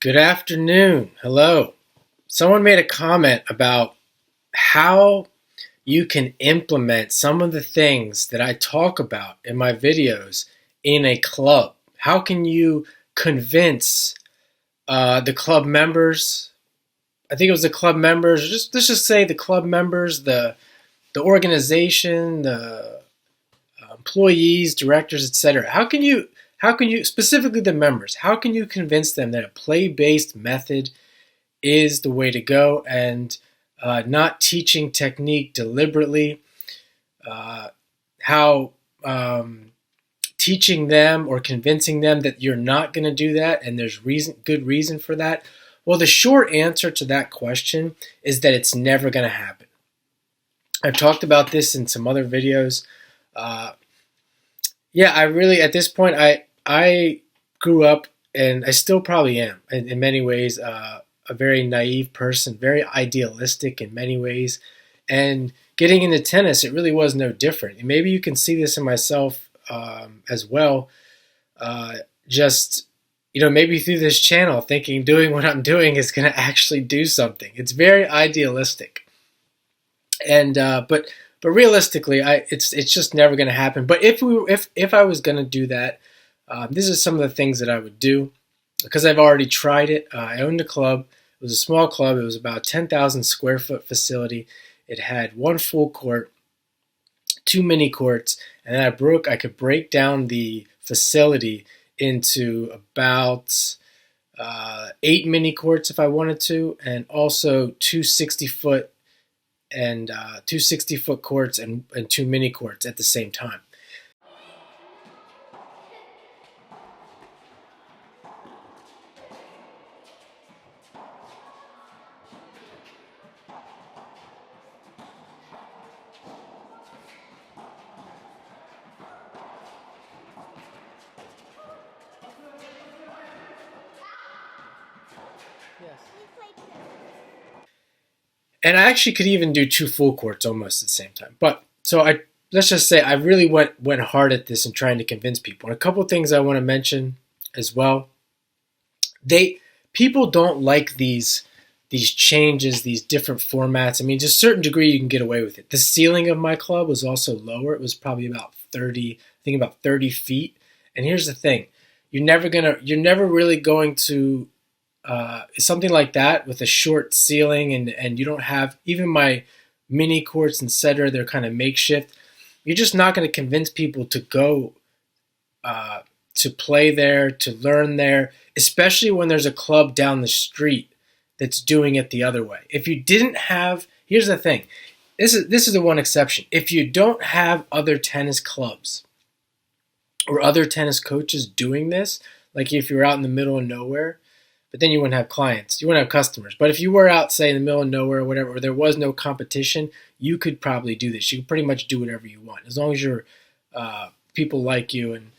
Good afternoon. Hello. Someone made a comment about how you can implement some of the things that I talk about in my videos in a club. How can you convince the club members? I think it was the club members. Let's just say the club members, the organization, the employees, directors, etc. How can you specifically the members? How can you convince them that a play-based method is the way to go, and not teaching technique deliberately, how teaching them or convincing them that you're not going to do that and there's good reason for that? Well, the short answer to that question is that it's never going to happen. I've talked about this in some other videos. Uh, yeah, I really, at this point, I grew up, and I still probably am in many ways, a very naive person, very idealistic in many ways. And getting into tennis, it really was no different. And maybe you can see this in myself as well. Uh, just maybe through this channel, thinking doing what I'm doing is going to actually do something. It's very idealistic, and but realistically, it's just never going to happen. But if I was going to do that, this is some of the things that I would do, because I've already tried it. I owned a club. It was a small club. It was about a 10,000 square foot facility. It had one full court, two mini courts, and then I could break down the facility into about 8 mini courts if I wanted to, and also two 60-foot and 2 60-foot courts and two mini courts at the same time. And I actually could even do two full courts almost at the same time. But so let's just say I really went hard at this and trying to convince people. And a couple of things I want to mention as well. People don't like these changes, these different formats. I mean, to a certain degree, you can get away with it. The ceiling of my club was also lower. It was probably about 30, I think about 30 feet. And here's the thing: you're never really going to something like that with a short ceiling, and you don't have even my mini courts, etc. They're kind of makeshift. You're just not going to convince people to go to play there, to learn there, especially when there's a club down the street that's doing it the other way. If you didn't have, here's the thing. This is the one exception. If you don't have other tennis clubs or other tennis coaches doing this, like if you're out in the middle of nowhere, but then you wouldn't have clients, you wouldn't have customers. But if you were out, say, in the middle of nowhere or whatever, or there was no competition, you could probably do this. You could pretty much do whatever you want, as long as you're people like you and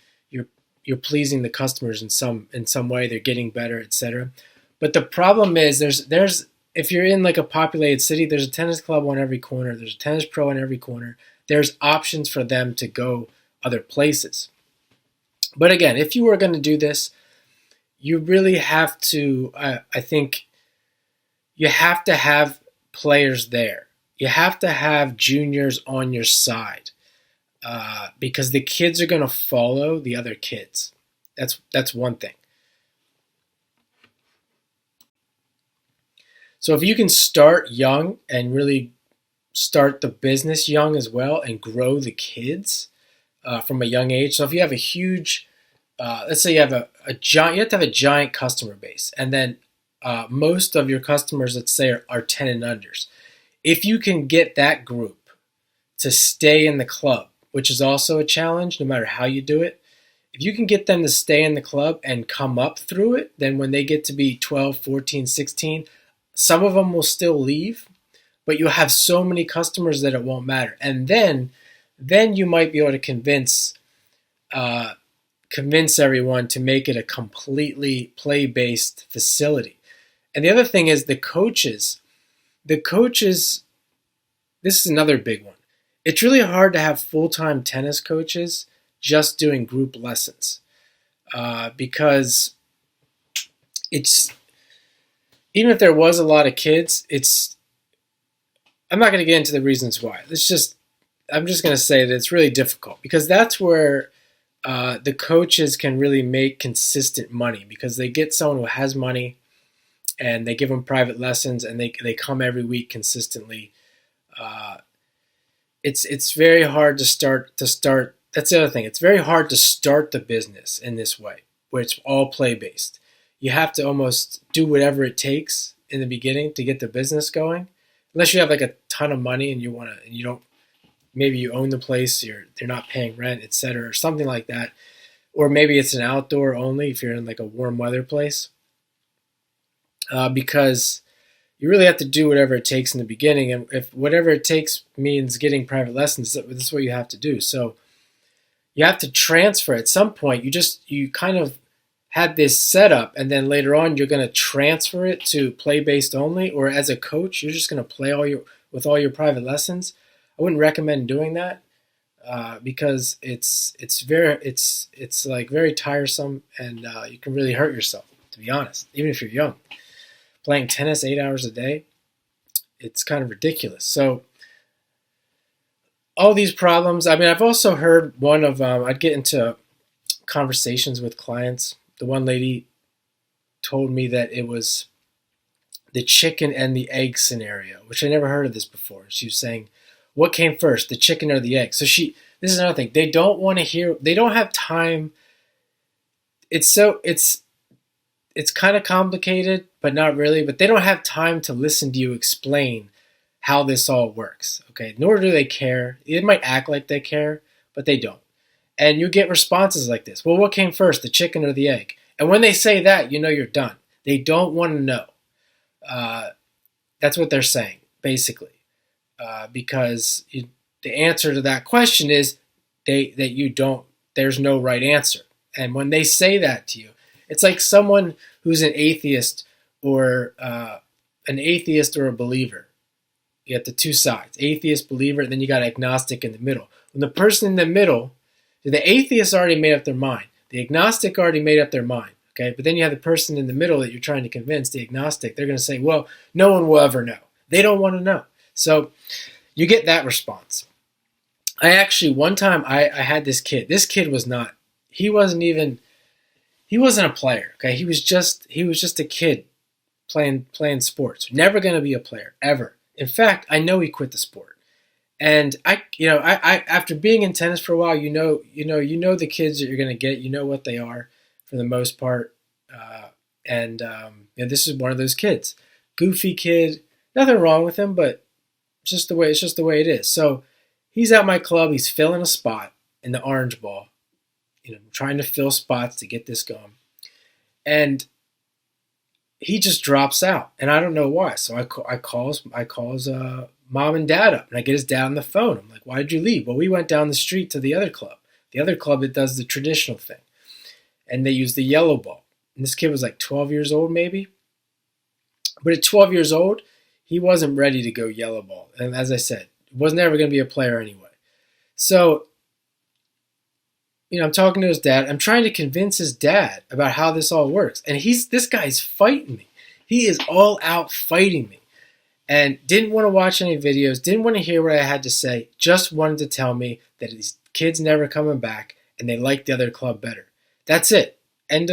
you're pleasing the customers in some way. They're getting better, etc. But the problem is there's if you're in like a populated city, there's a tennis club on every corner. There's a tennis pro on every corner. There's options for them to go other places. But again, if you were going to do this, you really have to, I think, you have to have players there. You have to have juniors on your side, because the kids are going to follow the other kids. That's one thing. So if you can start young and really start the business young as well and grow the kids from a young age. So if you have a huge let's say you have a giant, you have to have a giant customer base, and then most of your customers, let's say, are 10 and unders. If you can get that group to stay in the club, which is also a challenge, no matter how you do it, if you can get them to stay in the club and come up through it, then when they get to be 12, 14, 16, some of them will still leave, but you'll have so many customers that it won't matter. And then you might be able to convince everyone to make it a completely play-based facility. And the other thing is the coaches, this is another big one. It's really hard to have full-time tennis coaches just doing group lessons, because it's even if there was a lot of kids, I'm not going to get into the reasons why. I'm just going to say that it's really difficult because that's where the coaches can really make consistent money because they get someone who has money and they give them private lessons and they come every week consistently. Uh, it's very hard to start. That's the other thing. It's very hard to start the business in this way, where it's all play based. You have to almost do whatever it takes in the beginning to get the business going, unless you have like a ton of money and you don't. Maybe you own the place, they're not paying rent, etc., or something like that, or maybe it's an outdoor only if you're in like a warm weather place, because you really have to do whatever it takes in the beginning, and if whatever it takes means getting private lessons, this is what you have to do. So you have to transfer at some point. You kind of had this setup, and then later on you're going to transfer it to play based only, or as a coach you're just going to play with all your private lessons. I wouldn't recommend doing that because it's like very tiresome, and you can really hurt yourself, to be honest, even if you're young. Playing tennis 8 hours a day, it's kind of ridiculous. So all these problems. I mean, I've also heard one of I'd get into conversations with clients. The one lady told me that it was the chicken and the egg scenario, which I never heard of this before. She was saying, what came first, the chicken or the egg? So this is another thing. They don't want to hear, they don't have time. It's kind of complicated, but not really. But they don't have time to listen to you explain how this all works. Okay, nor do they care. They might act like they care, but they don't. And you get responses like this. Well, what came first, the chicken or the egg? And when they say that, you know you're done. They don't want to know. That's what they're saying, basically. Because the answer to that question is there's no right answer. And when they say that to you, it's like someone who's an atheist or a believer. You got the two sides, atheist, believer, and then you got agnostic in the middle. When the person in the middle, the atheist already made up their mind. The agnostic already made up their mind. Okay, but then you have the person in the middle that you're trying to convince, the agnostic. They're going to say, well, no one will ever know. They don't want to know. So you get that response. One time I had this kid. This kid he wasn't a player. Okay, he was just a kid playing sports. Never going to be a player ever. In fact, I know he quit the sport. And I after being in tennis for a while, you know the kids that you're going to get. You know what they are for the most part. This is one of those kids. Goofy kid. Nothing wrong with him, but it's just the way it is. So he's at my club. He's filling a spot in the orange ball, trying to fill spots to get this going. And he just drops out, and I don't know why. So I calls mom and dad up, and I get his dad on the phone. I'm like, why did you leave? Well, we went down the street to the other club. The other club that does the traditional thing, and they use the yellow ball. And this kid was like 12 years old, maybe. But at 12 years old, he wasn't ready to go yellow ball. And as I said, was never going to be a player anyway. So, I'm talking to his dad. I'm trying to convince his dad about how this all works. And this guy's fighting me. He is all out fighting me. And didn't want to watch any videos, didn't want to hear what I had to say, just wanted to tell me that these kids never coming back and they like the other club better. That's it. End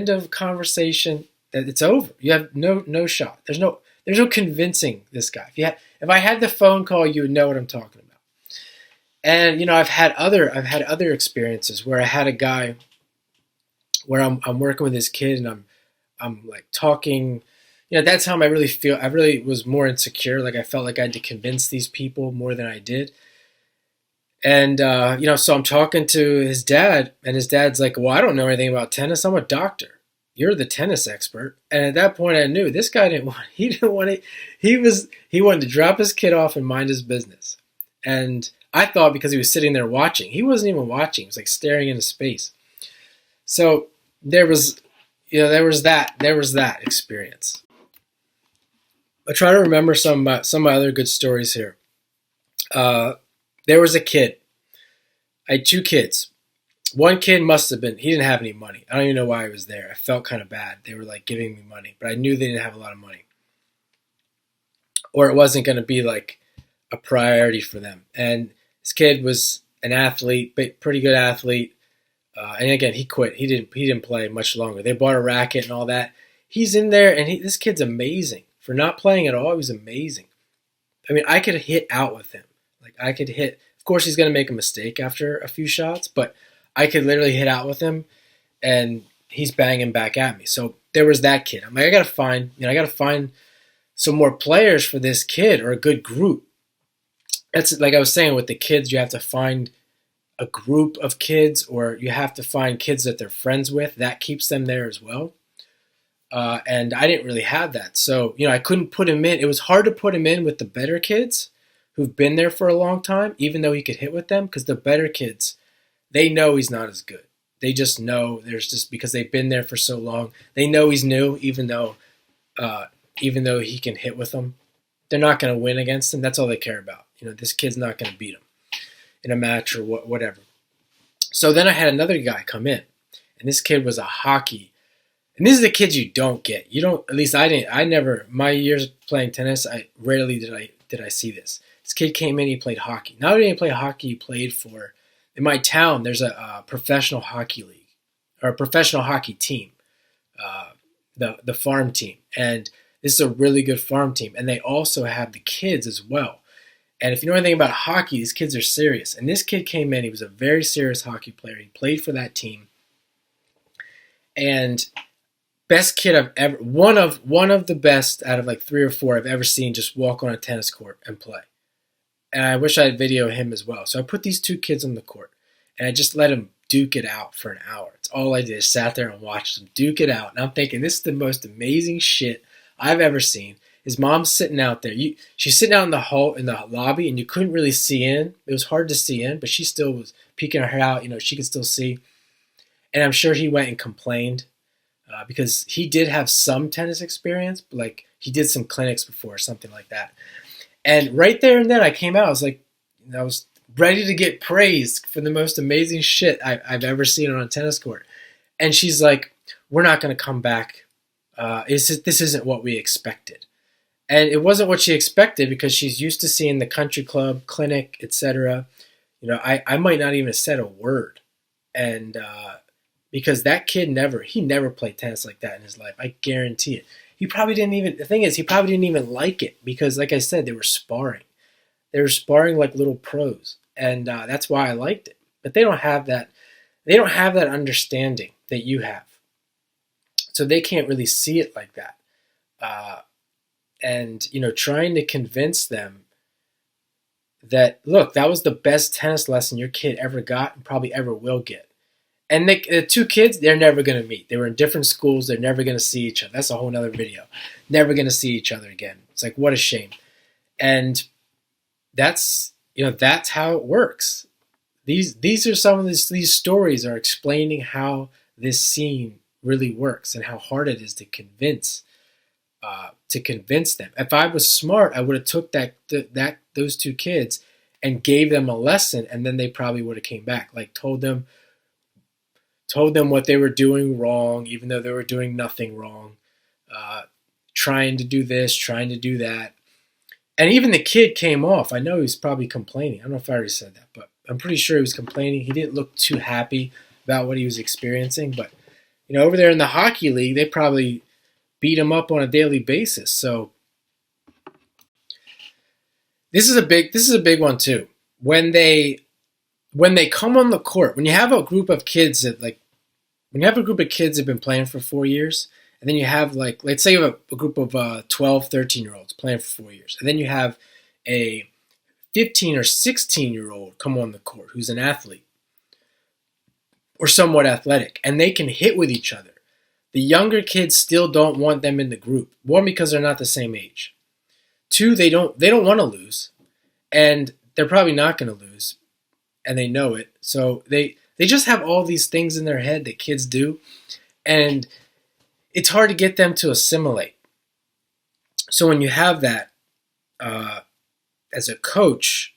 of conversation. That it's over. You have no shot. There's no convincing this guy. If I had the phone call, you would know what I'm talking about. And I've had other experiences where I had a guy where I'm working with this kid and I'm like talking. At that time I really was more insecure. Like I felt like I had to convince these people more than I did. And so I'm talking to his dad, and his dad's like, "Well, I don't know anything about tennis. I'm a doctor. You're the tennis expert." And at that point I knew this guy he wanted to drop his kid off and mind his business. And I thought because he was sitting there watching, he wasn't even watching. He was like staring into space. So there was that experience. I try to remember some of my other good stories here. There was a kid. I had two kids. One kid must have been, he didn't have any money. I don't even know why he was there. I felt kind of bad. They were like giving me money, but I knew they didn't have a lot of money. Or it wasn't going to be like a priority for them. And this kid was an athlete, pretty good athlete. And again, he quit. He didn't play much longer. They bought a racket and all that. He's in there, and this kid's amazing. For not playing at all, he was amazing. I mean, I could hit out with him. Like, I could hit. Of course, he's going to make a mistake after a few shots, but I could literally hit out with him, and he's banging back at me. So there was that kid. I'm like, I got to find some more players for this kid, or a good group. That's like I was saying with the kids, you have to find a group of kids, or you have to find kids that they're friends with. That keeps them there as well. And I didn't really have that. So, I couldn't put him in. It was hard to put him in with the better kids who've been there for a long time, even though he could hit with them, because the better kids, they know he's not as good. They just know because they've been there for so long. They know he's new, even though he can hit with them. They're not going to win against him. That's all they care about. This kid's not going to beat him in a match or whatever. So then I had another guy come in, and this kid was a hockey. And these are the kids you don't get. You don't. At least I didn't. I never. My years playing tennis, I rarely did I see this. This kid came in. He played hockey. Not only did he play hockey, he played for. In my town, there's a professional hockey league, or a professional hockey team, the farm team, and this is a really good farm team. And they also have the kids as well. And if you know anything about hockey, these kids are serious. And this kid came in. He was a very serious hockey player. He played for that team. And best kid I've ever, one of the best out of like 3 or 4 I've ever seen just walk on a tennis court and play. And I wish I had video of him as well. So I put these 2 kids on the court, and I just let them duke it out for an hour. It's all I did is sat there and watched them duke it out. And I'm thinking, this is the most amazing shit I've ever seen. His mom's sitting out there. She's sitting out in the hall, in the lobby, and you couldn't really see in. It was hard to see in, but she still was peeking her head out. She could still see. And I'm sure he went and complained because he did have some tennis experience, but like he did some clinics before or something like that. And right there and then I came out. I was like, I was ready to get praised for the most amazing shit I've ever seen on a tennis court. And she's like, we're not going to come back. This isn't what we expected. And it wasn't what she expected because she's used to seeing the country club, clinic, etc. I might not even have said a word. And because that kid never played tennis like that in his life. I guarantee it. The thing is, he probably didn't even like it because, like I said, they were sparring. They were sparring like little pros. And that's why I liked it. But they don't have that. They don't have that understanding that you have. So they can't really see it like that. And trying to convince them that, look, that was the best tennis lesson your kid ever got and probably ever will get. And the 2 kids, they're never going to meet. They were in different schools. They're never going to see each other. That's a whole other video. Never going to see each other again. It's like, what a shame. And that's how it works. These are some of these stories are explaining how this scene really works and how hard it is to convince them. If I was smart, I would have took those 2 kids and gave them a lesson, and then they probably would have came back. Like told them what they were doing wrong, even though they were doing nothing wrong. Trying to do this, trying to do that. And even the kid came off. I know he was probably complaining. I don't know if I already said that, but I'm pretty sure he was complaining. He didn't look too happy about what he was experiencing. But, over there in the hockey league, they probably beat him up on a daily basis. So this is a big one too. When they come on the court, when you have a group of kids that have been playing for 4 years, and then you have let's say you have a group of 12, 13-year-olds playing for 4 years, and then you have a 15 or 16-year-old come on the court who's an athlete or somewhat athletic, and they can hit with each other. The younger kids still don't want them in the group. 1, because they're not the same age. 2, they don't want to lose, and they're probably not going to lose, and they know it. So they just have all these things in their head that kids do, and it's hard to get them to assimilate. So when you have that as a coach,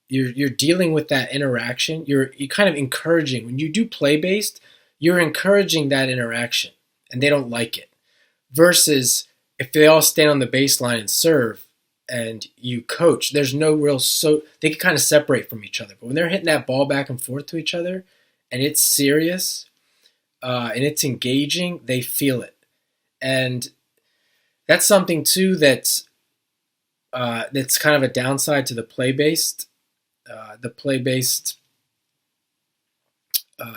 you're dealing with that interaction. You're kind of encouraging when you do play based. You're encouraging that interaction, and they don't like it. Versus if they all stand on the baseline and serve, and you coach, there's no real they can kind of separate from each other. But when they're hitting that ball back and forth to each other, and it's serious, and it's engaging, they feel it, and that's something too that's kind of a downside to the play based.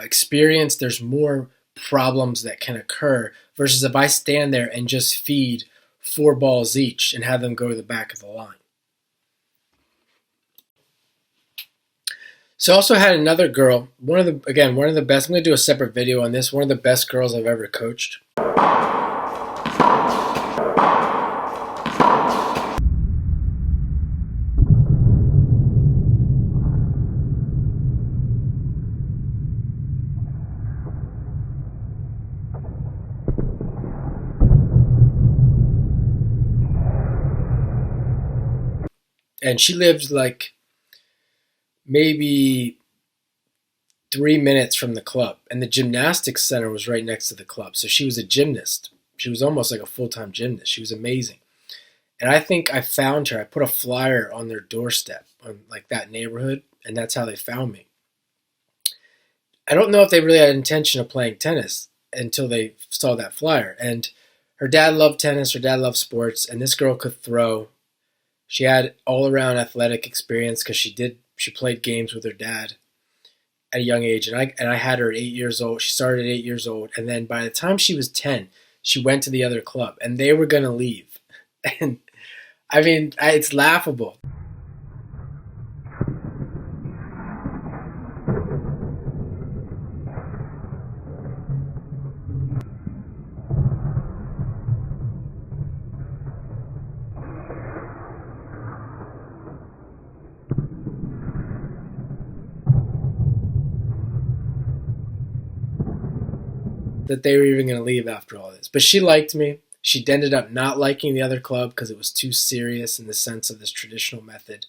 Experience, there's more problems that can occur versus if I stand there and just feed 4 balls each and have them go to the back of the line. So I also had another girl, one of the best. I'm going to do a separate video on this. One of the best girls I've ever coached. And she lived like maybe 3 minutes from the club. And the gymnastics center was right next to the club. So she was a gymnast. She was almost like a full-time gymnast. She was amazing. And I think I found her. I put a flyer on their doorstep on like that neighborhood. And that's how they found me. I don't know if they really had intention of playing tennis until they saw that flyer. And her dad loved tennis. Her dad loved sports. And this girl could throw. She had all-around athletic experience because she played games with her dad at a young age, and I had her at 8 years old. She started at 8 years old, and then by the time she was 10, she went to the other club, and they were going to leave. And I mean, it's laughable. That they were even going to leave after all this. But she liked me. She ended up not liking the other club because it was too serious in the sense of this traditional method.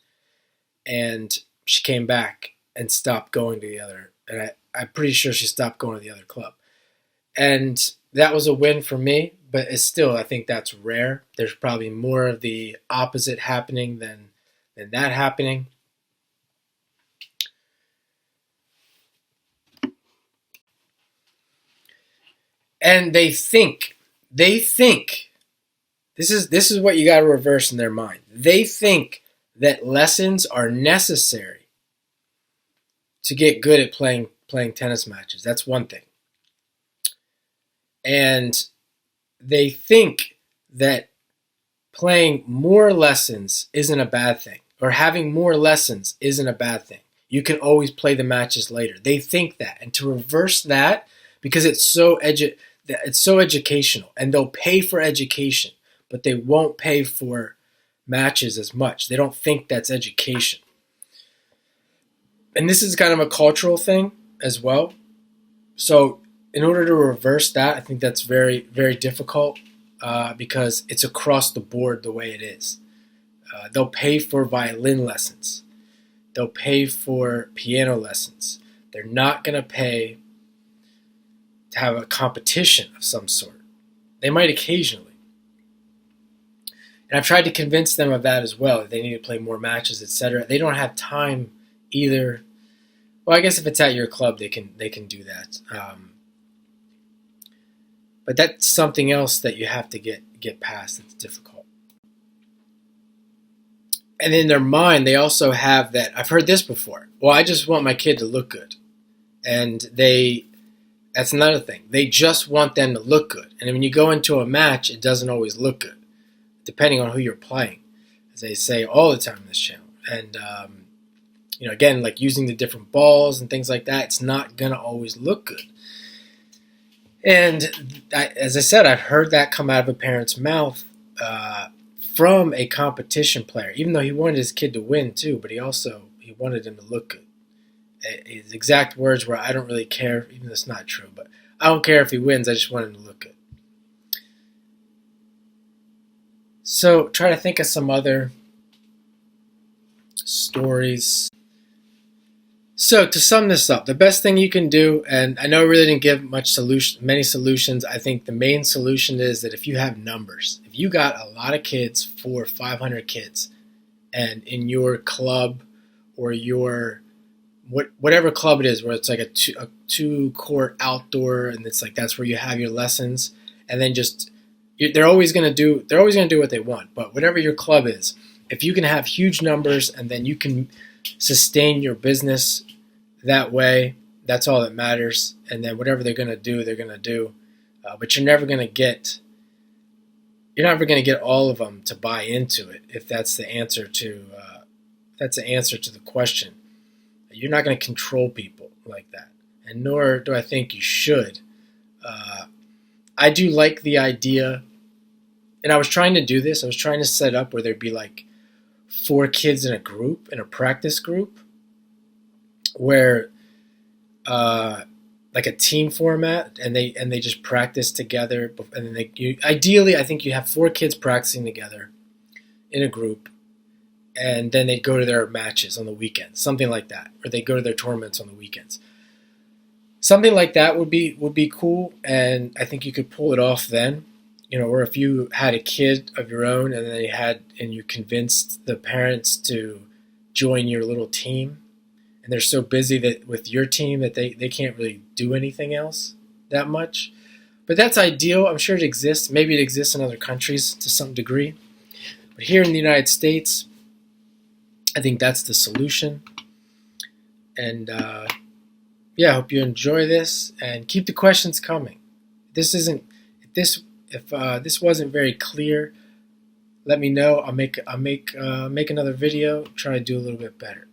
And she came back and stopped going to the other. And I'm pretty sure she stopped going to the other club. And that was a win for me. But it's still, I think that's rare. There's probably more of the opposite happening than that happening. And they think, this is what you got to reverse in their mind. They think that lessons are necessary to get good at playing tennis matches. That's one thing. And they think that playing more lessons isn't a bad thing, or having more lessons isn't a bad thing. You can always play the matches later. They think that. And to reverse that, because it's so educational, and they'll pay for education, but they won't pay for matches as much. They don't think that's education. And this is kind of a cultural thing as well. So in order to reverse that, I think that's very, very difficult because it's across the board the way it is. They'll pay for violin lessons. They'll pay for piano lessons. They're not going to pay to have a competition of some sort. They might occasionally. And I've tried to convince them of that as well. That they need to play more matches, etc. They don't have time either. Well, I guess if it's at your club, they can do that. But that's something else that you have to get past. It's difficult. And in their mind, they also have that. I've heard this before. Well, I just want my kid to look good, and that's another thing. They just want them to look good. And when you go into a match, it doesn't always look good, depending on who you're playing, as they say all the time on this channel. And, again, like using the different balls and things like that, it's not going to always look good. And as I said, I've heard that come out of a parent's mouth from a competition player, even though he wanted his kid to win too, but he wanted him to look good. His exact words were, I don't really care, even though it's not true, but I don't care if he wins, I just want him to look good. So try to think of some other stories. So to sum this up, the best thing you can do, and I know I really didn't give many solutions. I think the main solution is that if you have numbers, if you got a lot of kids, 400 or 500 kids, and in your club or your whatever club it is, where it's like a two court outdoor, and it's like that's where you have your lessons, and then just they're always gonna do what they want. But whatever your club is, if you can have huge numbers and then you can sustain your business that way, that's all that matters. And then whatever they're gonna do, they're gonna do. But you're never gonna get all of them to buy into it if that's the answer to the question. You're not going to control people like that, and nor do I think you should. I do like the idea, and I was trying to do this. I was trying to set up where there'd be like 4 kids in a group, in a practice group, where like a team format, and they just practice together, and then ideally, I think you have 4 kids practicing together in a group, and then they'd go to their matches on the weekends, something like that, or they go to their tournaments on the weekends. Something like that would be cool, and I think you could pull it off then. Or if you had a kid of your own, and you convinced the parents to join your little team, and they're so busy that with your team that they can't really do anything else that much. But that's ideal. I'm sure it exists. Maybe it exists in other countries to some degree. But here in the United States, I think that's the solution. And yeah, I hope you enjoy this and keep the questions coming. If this wasn't very clear, let me know. I'll make another video, try to do a little bit better.